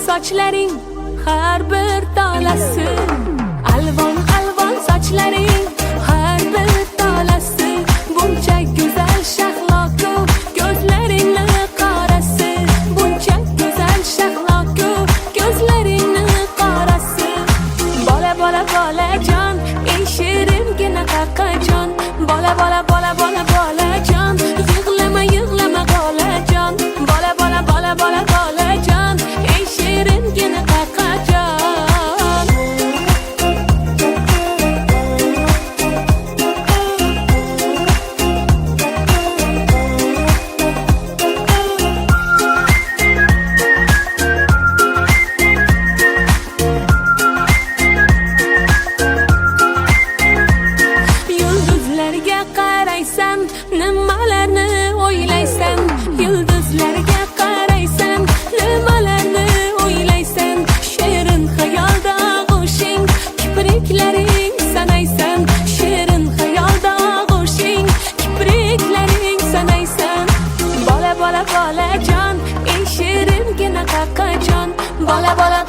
sochlaring har bir tolasi, alvon alvon sochlaring har bir tolasi, buncha go'zal shahloku ko'zlaringni qorasi, buncha go'zal shahloku ko'zlaringni qorasi. Bola bola bolajon, ey shiringina qaqajon, bola bola bola bola bolajon, yig'lama yig'lama bolajon, bola bola bola bola bolajon, ey shiringina qaqajon. Yulduzlarga qaraysan, nimalarni o'ylaysan? Yulduzlarga qaraysan, nimalarni o'ylaysan? Shirin xayolda g'ushing, kipriklaring sanaysan. Shirin xayolda g'ushing, kipriklaring sanaysan. Bola bola bolajon, ey shiringina qaqajon, bola bola